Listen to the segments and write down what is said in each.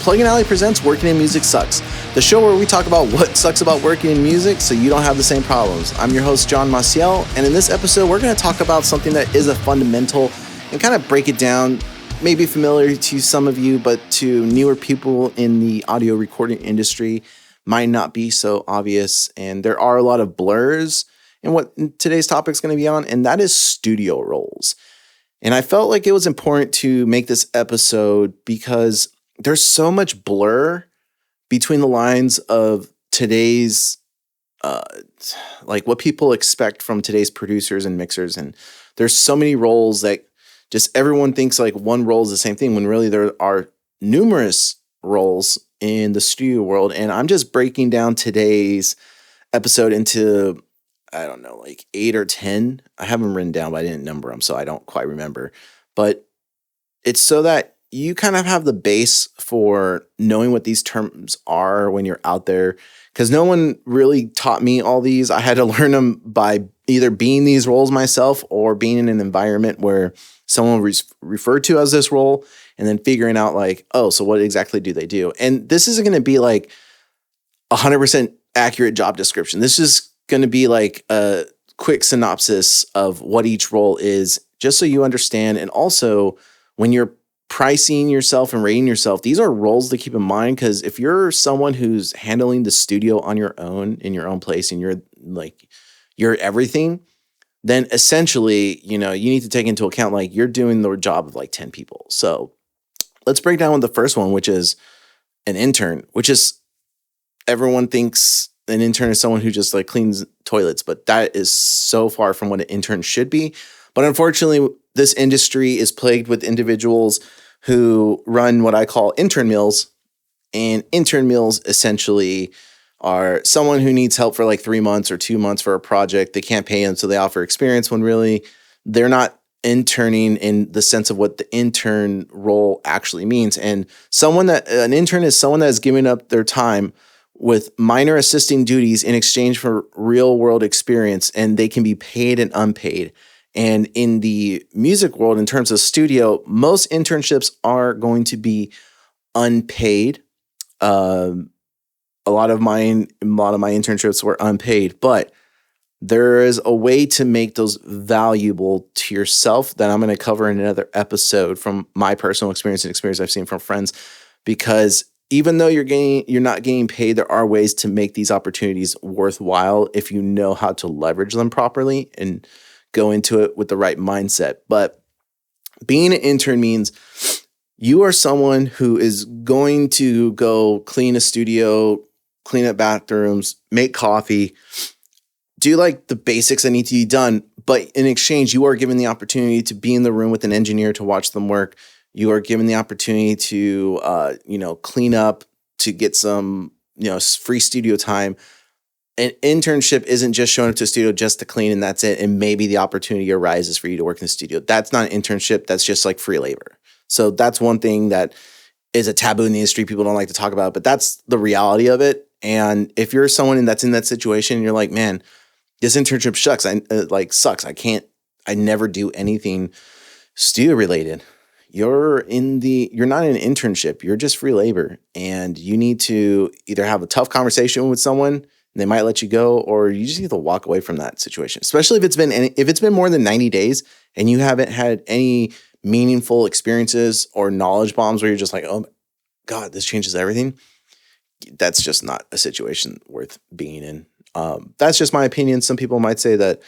Plug and Alley presents Working in Music Sucks, the show where we talk about what sucks about working in music so you don't have the same problems. I'm your host, John Maciel, and in this episode, we're going to talk about something that is a fundamental and kind of break it down, maybe familiar to some of you, but to newer people in the audio recording industry might not be so obvious. And there are a lot of blurs in what today's topic is going to be on, and that is studio roles. And I felt like it was important to make this episode because there's so much blur between the lines of today's, like what people expect from today's producers and mixers. And there's so many roles that just everyone thinks like one role is the same thing when really there are numerous roles in the studio world. And I'm just breaking down today's episode into, I don't know, like 8 or 10. I have them written down, but I didn't number them, so I don't quite remember. But it's so that you kind of have the base for knowing what these terms are when you're out there, because no one really taught me all these. I had to learn them by either being these roles myself or being in an environment where someone was referred to as this role and then figuring out like, oh, so what exactly do they do? And this isn't going to be like 100% accurate job description. This is going to be like a quick synopsis of what each role is, just so you understand. And also when you're pricing yourself and rating yourself, these are roles to keep in mind, because if you're someone who's handling the studio on your own in your own place and you're everything, then essentially, you need to take into account like you're doing the job of like 10 people. So let's break down with the first one, which is an intern, which is everyone thinks an intern is someone who just like cleans toilets, but that is so far from what an intern should be. But unfortunately, this industry is plagued with individuals who run what I call intern mills. And intern mills essentially are someone who needs help for like 3 months or 2 months for a project. They can't pay them, so they offer experience when really they're not interning in the sense of what the intern role actually means. And an intern is someone that has given up their time with minor assisting duties in exchange for real world experience, and they can be paid and unpaid. And in the music world, in terms of studio, most internships are going to be unpaid. A lot of my internships were unpaid, but there is a way to make those valuable to yourself that I'm going to cover in another episode from my personal experience and experience I've seen from friends. Because even though you're not getting paid, there are ways to make these opportunities worthwhile if you know how to leverage them properly and go into it with the right mindset. But being an intern means you are someone who is going to go clean a studio, clean up bathrooms, make coffee, do like the basics that need to be done. But in exchange, you are given the opportunity to be in the room with an engineer to watch them work. You are given the opportunity to, clean up, to get some, free studio time. An internship isn't just showing up to a studio just to clean and that's it. And maybe the opportunity arises for you to work in the studio. That's not an internship. That's just like free labor. So that's one thing that is a taboo in the industry. People don't like to talk about, but that's the reality of it. And if you're someone that's in that situation, and you're like, man, this internship sucks. I never do anything studio related. You're not in an internship. You're just free labor, and you need to either have a tough conversation with someone, and they might let you go, or you just need to walk away from that situation. Especially if it's been more than 90 days and you haven't had any meaningful experiences or knowledge bombs where you're just like, oh God, this changes everything. That's just not a situation worth being in. That's just my opinion. Some people might say that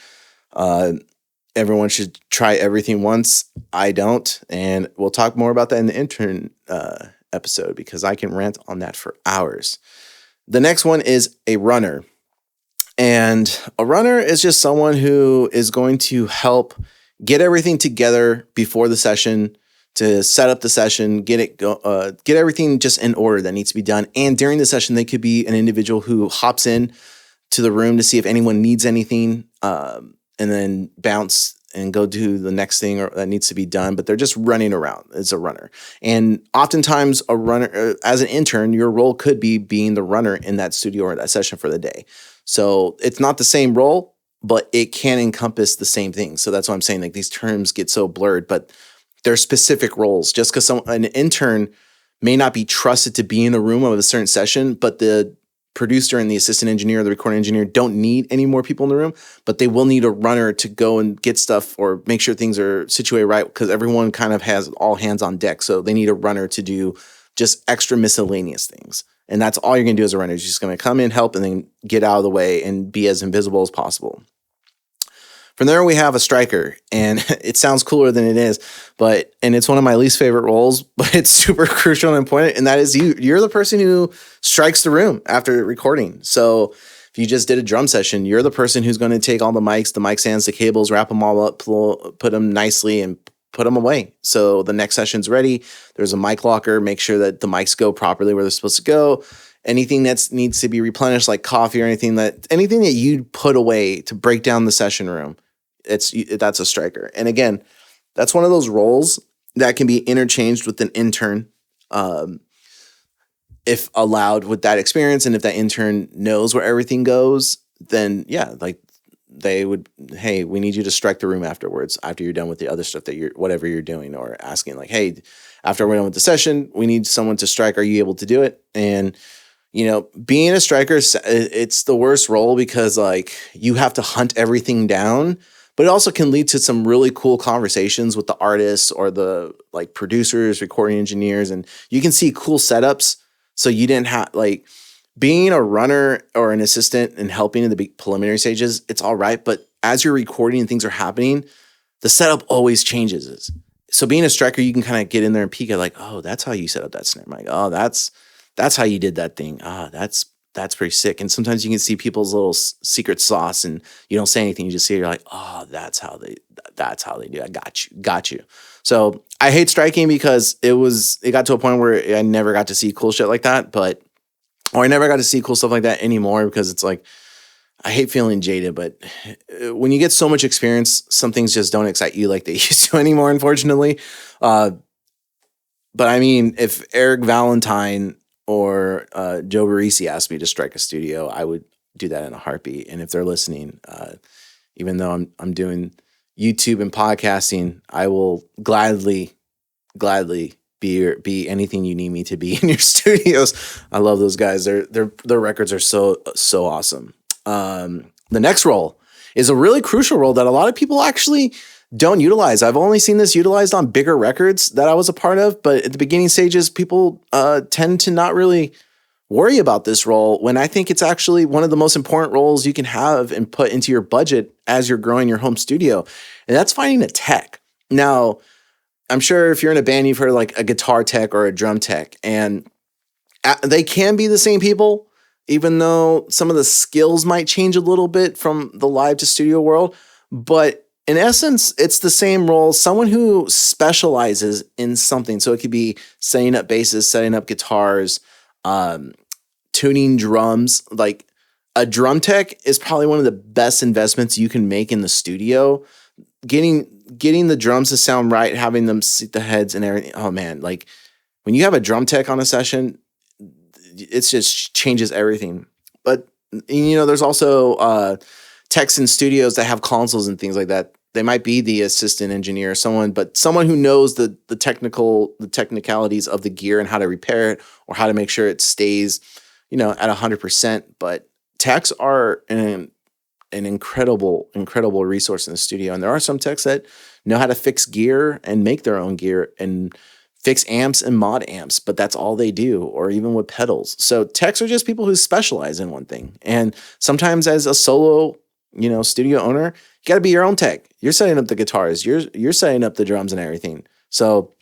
everyone should try everything once. I don't. And we'll talk more about that in the intern episode, because I can rant on that for hours. The next one is a runner. And a runner is just someone who is going to help get everything together before the session, to set up the session, get everything just in order that needs to be done. And during the session, they could be an individual who hops in to the room to see if anyone needs anything, and then bounce and go do the next thing that needs to be done. But they're just running around as a runner. And oftentimes a runner, as an intern, your role could be being the runner in that studio or that session for the day. So it's not the same role, but it can encompass the same thing. So that's why I'm saying like these terms get so blurred, but they're specific roles. Just because an intern may not be trusted to be in the room of a certain session, but the producer and the assistant engineer or the recording engineer don't need any more people in the room, but they will need a runner to go and get stuff or make sure things are situated right, because everyone kind of has all hands on deck. So they need a runner to do just extra miscellaneous things. And that's all you're going to do as a runner. You're just going to come in, help, and then get out of the way and be as invisible as possible. From there, we have a striker, and it sounds cooler than it is, and it's one of my least favorite roles, but it's super crucial and important, and that is you're the person who strikes the room after recording. So if you just did a drum session, you're the person who's going to take all the mics, the mic stands, the cables, wrap them all up, put them nicely, and put them away. So the next session's ready. There's a mic locker. Make sure that the mics go properly where they're supposed to go. Anything that needs to be replenished, like coffee or anything that you put away to break down the session room, that's a striker. And again, that's one of those roles that can be interchanged with an intern, if allowed with that experience. And if that intern knows where everything goes, then yeah, like they would, hey, we need you to strike the room afterwards, after you're done with the other stuff whatever you're doing, or asking like, hey, after we're done with the session, we need someone to strike. Are you able to do it? And being a striker, it's the worst role because like you have to hunt everything down, but it also can lead to some really cool conversations with the artists or the like producers, recording engineers, and you can see cool setups. So you didn't have like being a runner or an assistant and helping in the big preliminary stages, it's all right. But as you're recording and things are happening, the setup always changes. So being a striker, you can kind of get in there and peek at like, oh, that's how you set up that snare mic. Oh, that's how you did that thing. That's pretty sick. And sometimes you can see people's little secret sauce, and you don't say anything. You just see it. You're like, oh, that's how they do. I got you. So I hate striking because it got to a point where I never got to see cool shit like that, or I never got to see cool stuff like that anymore, because it's like, I hate feeling jaded, but when you get so much experience, some things just don't excite you like they used to anymore, unfortunately. But I mean, if Eric Valentine or Joe Barresi asked me to strike a studio, I would do that in a heartbeat. And if they're listening, even though I'm doing YouTube and podcasting, I will gladly be anything you need me to be in your studios. I love those guys. Their records are so awesome. The next role is a really crucial role that a lot of people actually don't utilize. I've only seen this utilized on bigger records that I was a part of, but at the beginning stages, people tend to not really worry about this role, when I think it's actually one of the most important roles you can have and put into your budget as you're growing your home studio. And that's finding a tech. Now, I'm sure if you're in a band, you've heard of like a guitar tech or a drum tech, and they can be the same people, even though some of the skills might change a little bit from the live to studio world. But in essence, it's the same role, someone who specializes in something. So it could be setting up basses, setting up guitars, tuning drums. Like a drum tech is probably one of the best investments you can make in the studio. Getting the drums to sound right, having them seat the heads and everything. Oh man, like when you have a drum tech on a session, it just changes everything. But there's also techs in studios that have consoles and things like that. They might be the assistant engineer or someone who knows the technicalities of the gear and how to repair it or how to make sure it stays, at 100%. But techs are an incredible resource in the studio. And there are some techs that know how to fix gear and make their own gear and fix amps and mod amps, but that's all they do, or even with pedals. So techs are just people who specialize in one thing. And sometimes as a solo, studio owner, you got to be your own tech. You're setting up the guitars, you're setting up the drums and everything. So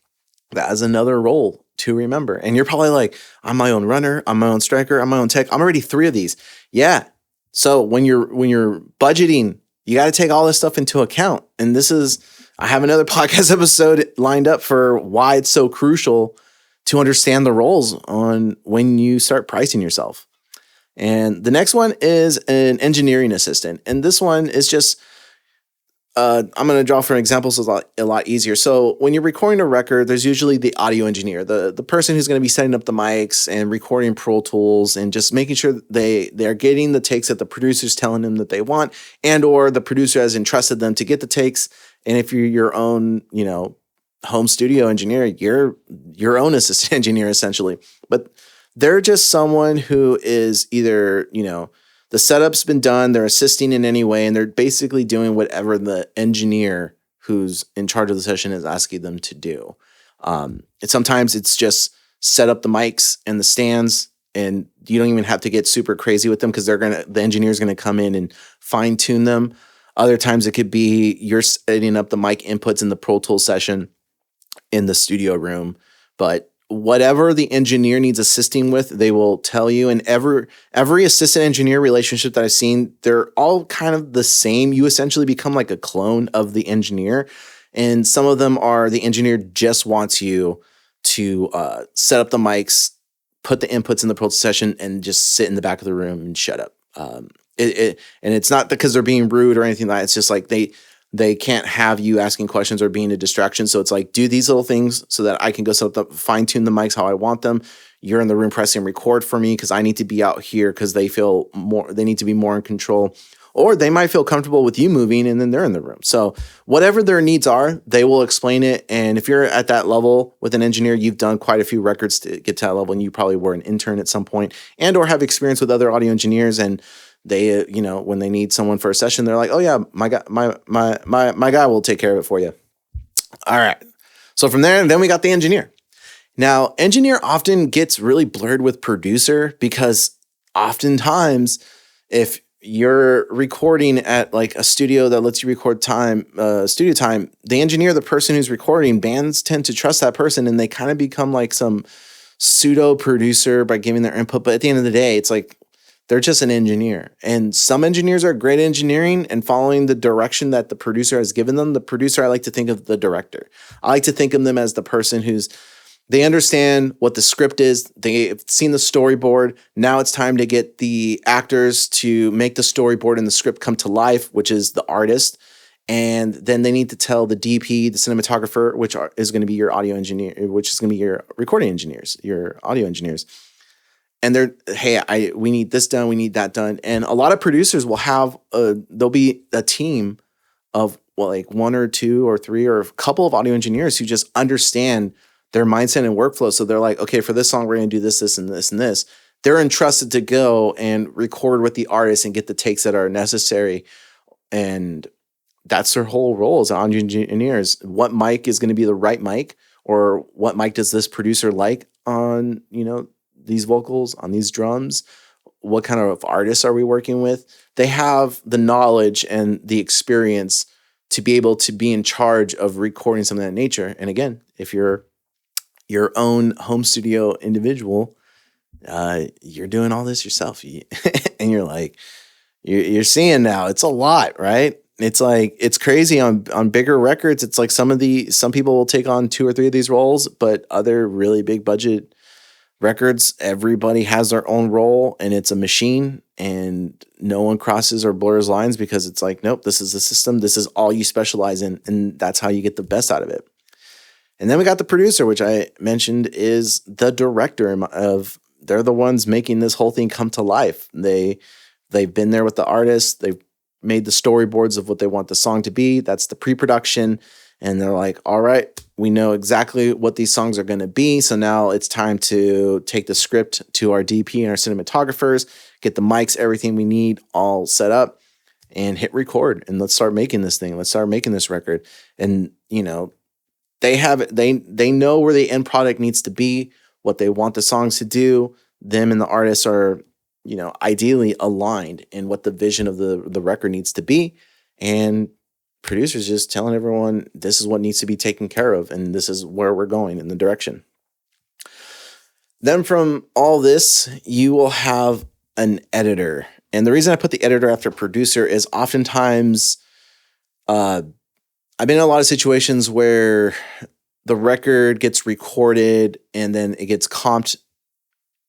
that is another role to remember. And you're probably like, I'm my own runner, I'm my own striker, I'm my own tech. I'm already 3 of these. Yeah. So when you're budgeting, you got to take all this stuff into account. And I have another podcast episode lined up for why it's so crucial to understand the roles on when you start pricing yourself. And the next one is an engineering assistant. And this one is just, I'm going to draw for an example so it's a lot easier. So when you're recording a record, there's usually the audio engineer, the person who's going to be setting up the mics and recording Pro Tools and just making sure they're getting the takes that the producer's telling them that they want, and or the producer has entrusted them to get the takes. And if you're your own, home studio engineer, you're your own assistant engineer essentially. But they're just someone who is either, the setup's been done, they're assisting in any way, and they're basically doing whatever the engineer who's in charge of the session is asking them to do. And sometimes it's just set up the mics and the stands, and you don't even have to get super crazy with them because the engineer's gonna come in and fine tune them. Other times it could be you're setting up the mic inputs in the Pro Tools session in the studio room. But whatever the engineer needs assisting with, they will tell you. And every assistant engineer relationship that I've seen, they're all kind of the same. You essentially become like a clone of the engineer. And some of them are the engineer just wants you to set up the mics, put the inputs in the Pro Tools session, and just sit in the back of the room and shut up. And it's not because they're being rude or anything like that. It's just like they can't have you asking questions or being a distraction. So it's like, do these little things so that I can go set up, fine tune the mics how I want them. You're in the room pressing record for me because I need to be out here because they need to be more in control. Or they might feel comfortable with you moving and then they're in the room. So whatever their needs are, they will explain it. And if you're at that level with an engineer, you've done quite a few records to get to that level, and you probably were an intern at some point and or have experience with other audio engineers, and they, when they need someone for a session, they're like, oh yeah, my guy will take care of it for you. All right. So from there, then we got the engineer. Now, engineer often gets really blurred with producer because oftentimes if you're recording at like a studio that lets you record studio time, the engineer, the person who's recording, bands tend to trust that person and they kind of become like some pseudo producer by giving their input. But at the end of the day, it's like, they're just an engineer. And some engineers are great at engineering and following the direction that the producer has given them. The producer, I like to think of the director. I like to think of them as the person they understand what the script is. They've seen the storyboard. Now it's time to get the actors to make the storyboard and the script come to life, which is the artist. And then they need to tell the DP, the cinematographer, which is going to be your audio engineer, which is going to be your recording engineers, your audio engineers. And we need this done, we need that done. And a lot of producers will have, there'll be a team of like one or two or three or a couple of audio engineers who just understand their mindset and workflow. So they're like, okay, for this song, we're going to do this, this, and this, and this. They're entrusted to go and record with the artist and get the takes that are necessary. And that's their whole role as audio engineers. What mic is going to be the right mic, or what mic does this producer like on, these vocals, on these drums? What kind of artists are we working with? They have the knowledge and the experience to be able to be in charge of recording something of that nature. And again, if you're your own home studio individual, you're doing all this yourself. And you're like, you're seeing now, it's a lot, right? It's like, it's crazy on bigger records. It's like some people will take on 2 or 3 of these roles, but other really big budget records, everybody has their own role and it's a machine, and no one crosses or blurs lines because it's like, nope, this is the system. This is all you specialize in. And that's how you get the best out of it. And then we got the producer, which I mentioned is the director they're the ones making this whole thing come to life. They've been there with the artist. They've made the storyboards of what they want the song to be. That's the pre-production. And they're like, all right, we know exactly what these songs are going to be. So now it's time to take the script to our DP and our cinematographers, get the mics, everything we need all set up, and hit record. And let's start making this thing. Let's start making this record. And, they know where the end product needs to be, what they want the songs to do. Them and the artists are, ideally aligned in what the vision of the record needs to be. And producers just telling everyone this is what needs to be taken care of and this is where we're going in the direction. Then from all this, you will have an editor. And the reason I put the editor after producer is oftentimes I've been in a lot of situations where the record gets recorded and then it gets comped,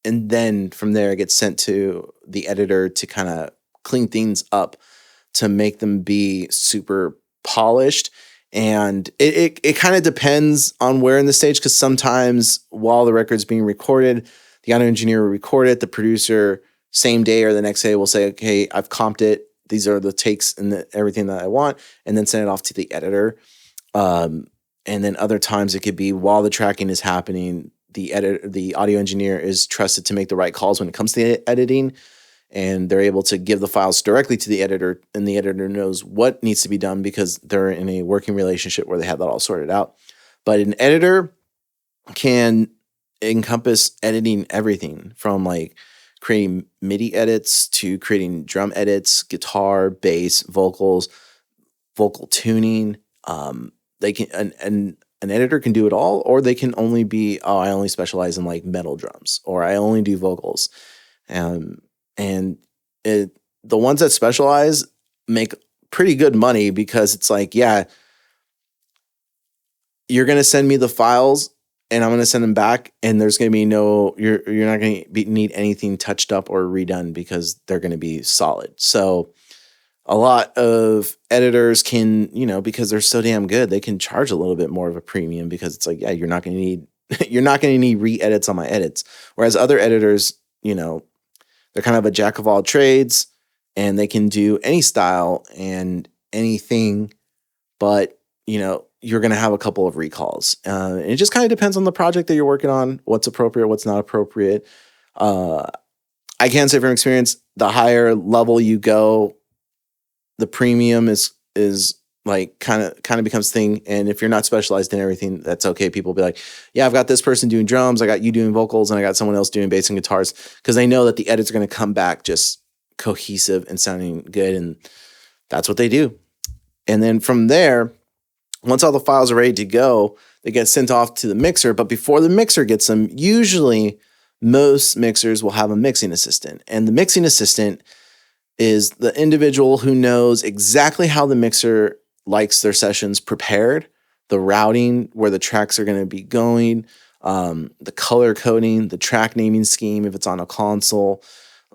and then from there it gets sent to the editor to kind of clean things up to make them be super polished. And it kind of depends on where in the stage, because sometimes while the record's being recorded, the audio engineer will record it, the producer same day or the next day will say, okay, I've comped it, these are the takes and everything that I want, and then send it off to the editor. And then other times it could be while the tracking is happening, the audio engineer is trusted to make the right calls when it comes to editing, and they're able to give the files directly to the editor, and the editor knows what needs to be done because they're in a working relationship where they have that all sorted out. But an editor can encompass editing everything from like creating MIDI edits to creating drum edits, guitar, bass, vocals, vocal tuning. They can an editor can do it all, or they can only be, oh, I only specialize in like metal drums, or I only do vocals. And the ones that specialize make pretty good money because it's like, yeah, you're going to send me the files and I'm going to send them back, and there's going to be you're not going to need anything touched up or redone because they're going to be solid. So a lot of editors can, because they're so damn good, they can charge a little bit more of a premium because it's like, yeah, you're not going to need re-edits on my edits. Whereas other editors, they're kind of a jack of all trades and they can do any style and anything, but you're going to have a couple of recalls. It just kind of depends on the project that you're working on, what's appropriate, what's not appropriate. I can say from experience, the higher level you go, the premium is like kind of becomes thing. And if you're not specialized in everything, that's okay. People will be like, yeah, I've got this person doing drums, I got you doing vocals, and I got someone else doing bass and guitars, because they know that the edits are going to come back just cohesive and sounding good. And that's what they do. And then from there, once all the files are ready to go, they get sent off to the mixer. But before the mixer gets them, usually most mixers will have a mixing assistant. And the mixing assistant is the individual who knows exactly how the mixer likes their sessions prepared, the routing, where the tracks are going to be going, the color coding, the track naming scheme if it's on a console,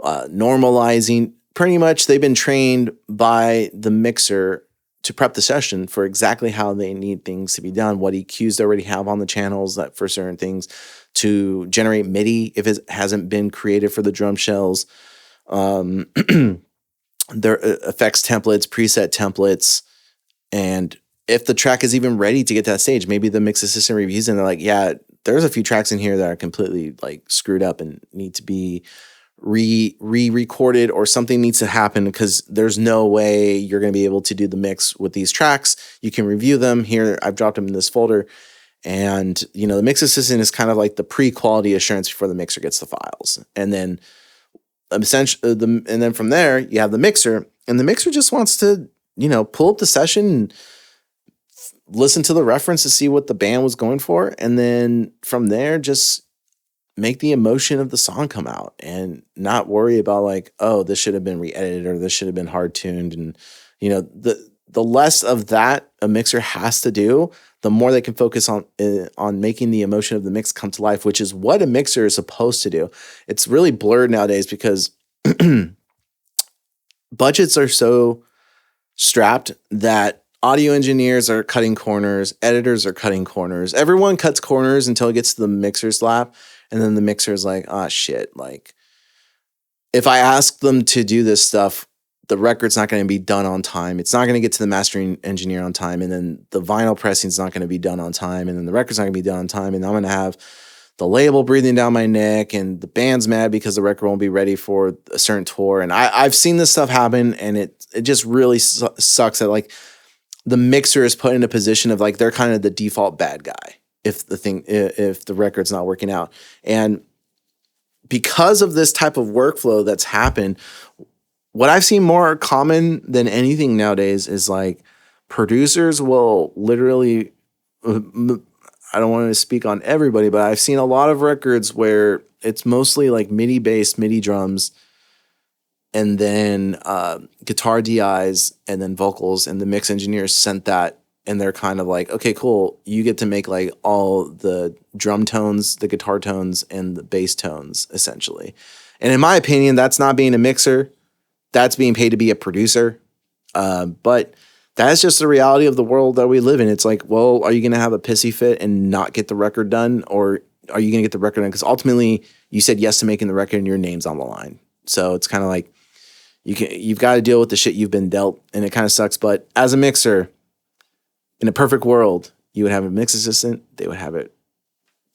normalizing. Pretty much they've been trained by the mixer to prep the session for exactly how they need things to be done, what EQs they already have on the channels that for certain things, to generate MIDI if it hasn't been created for the drum shells, their effects templates, preset templates. And if the track is even ready to get to that stage, maybe the mix assistant reviews and they're like, yeah, there's a few tracks in here that are completely like screwed up and need to be re-recorded, or something needs to happen because there's no way you're going to be able to do the mix with these tracks. You can review them here. I've dropped them in this folder. And, the mix assistant is kind of like the pre-quality assurance before the mixer gets the files. And then essentially, and then from there you have the mixer, and the mixer just wants to, pull up the session and listen to the reference to see what the band was going for. And then from there, just make the emotion of the song come out and not worry about like, oh, this should have been re-edited or this should have been hard tuned. And, the less of that a mixer has to do, the more they can focus on making the emotion of the mix come to life, which is what a mixer is supposed to do. It's really blurred nowadays because budgets are so strapped that audio engineers are cutting corners, editors are cutting corners. Everyone cuts corners until it gets to the mixer's lap. And then the mixer is like, ah, shit. Like, if I ask them to do this stuff, the record's not going to be done on time. It's not going to get to the mastering engineer on time. And then the vinyl pressing is not going to be done on time. And then the record's not going to be done on time. And I'm going to have the label breathing down my neck, and the band's mad because the record won't be ready for a certain tour. And I've seen this stuff happen, and it just really sucks that like the mixer is put in a position of like, they're kind of the default bad guy if the record's not working out. And because of this type of workflow that's happened, what I've seen more common than anything nowadays is like producers will literally, I don't want to speak on everybody, but I've seen a lot of records where it's mostly like MIDI bass, MIDI drums, and then guitar DIs, and then vocals, and the mix engineers sent that. And they're kind of like, okay, cool. You get to make like all the drum tones, the guitar tones, and the bass tones, essentially. And in my opinion, that's not being a mixer. That's being paid to be a producer. But that's just the reality of the world that we live in. It's like, well, are you going to have a pissy fit and not get the record done? Or are you going to get the record done? Because ultimately, you said yes to making the record and your name's on the line. So it's kind of like you've got to deal with the shit you've been dealt. And it kind of sucks. But as a mixer, in a perfect world, You would have a mix assistant. They would have it,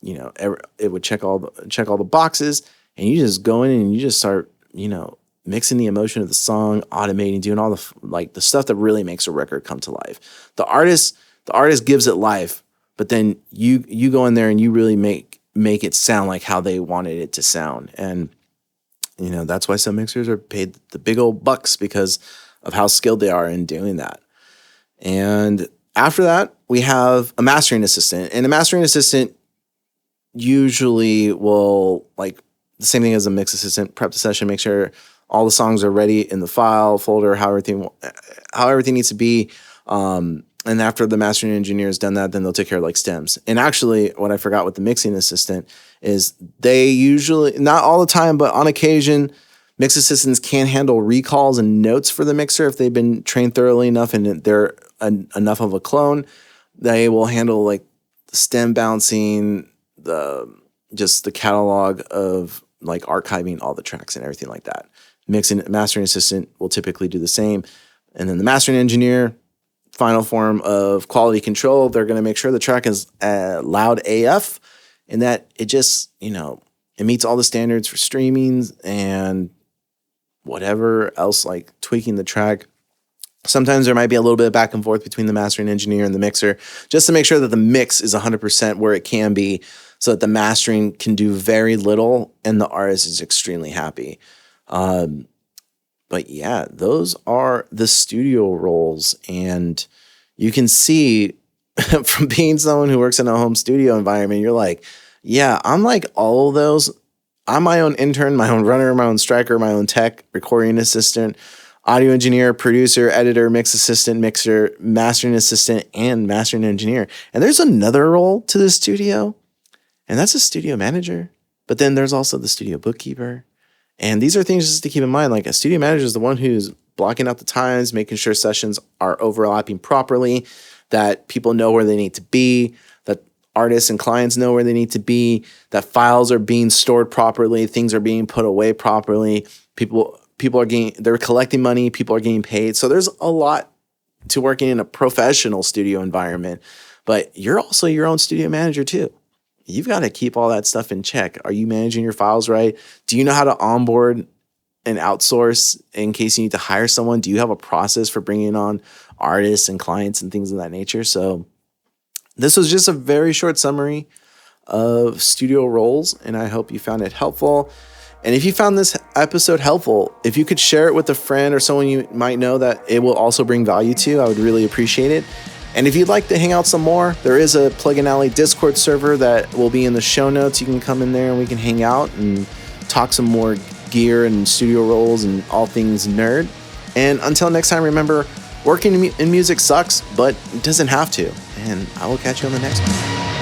it would check all the boxes, and you just go in and you just start, mixing the emotion of the song, automating, doing all the stuff that really makes a record come to life. The artist gives it life, but then you go in there and you really make it sound like how they wanted it to sound. And that's why some mixers are paid the big old bucks, because of how skilled they are in doing that. And after that, we have a mastering assistant, and a mastering assistant usually will, like the same thing as a mix assistant, prep the session, make sure all the songs are ready in the file folder, how everything needs to be. And after the mastering engineer has done that, then they'll take care of like stems. And actually, what I forgot with the mixing assistant is they usually, not all the time, but on occasion, mix assistants can handle recalls and notes for the mixer if they've been trained thoroughly enough and they're enough of a clone. They will handle like the stem bouncing, just the catalog of like archiving all the tracks and everything like that. Mastering assistant will typically do the same. And then the mastering engineer, final form of quality control, they're going to make sure the track is loud AF and that it just, it meets all the standards for streaming and whatever else, like tweaking the track. Sometimes there might be a little bit of back and forth between the mastering engineer and the mixer, just to make sure that the mix is 100% where it can be, so that the mastering can do very little and the artist is extremely happy. But yeah, those are the studio roles. And you can see from being someone who works in a home studio environment, you're like, yeah, I'm like all of those. I'm my own intern, my own runner, my own striker, my own tech, recording assistant, audio engineer, producer, editor, mix assistant, mixer, mastering assistant, and mastering engineer. And there's another role to the studio, and that's a studio manager. But then there's also the studio bookkeeper. And these are things just to keep in mind. Like, a studio manager is the one who's blocking out the times, making sure sessions are overlapping properly, that people know where they need to be, that artists and clients know where they need to be, that files are being stored properly, things are being put away properly, people are they're collecting money, people are getting paid. So there's a lot to working in a professional studio environment, but you're also your own studio manager too. You've got to keep all that stuff in check. Are you managing your files right? Do you know how to onboard and outsource in case you need to hire someone? Do you have a process for bringing on artists and clients and things of that nature? So this was just a very short summary of studio roles, and I hope you found it helpful. And if you found this episode helpful, if you could share it with a friend or someone you might know that it will also bring value to, I would really appreciate it. And if you'd like to hang out some more, there is a Plug-in Alley Discord server that will be in the show notes. You can come in there and we can hang out and talk some more gear and studio roles and all things nerd. And until next time, remember, working in music sucks, but it doesn't have to. And I will catch you on the next one.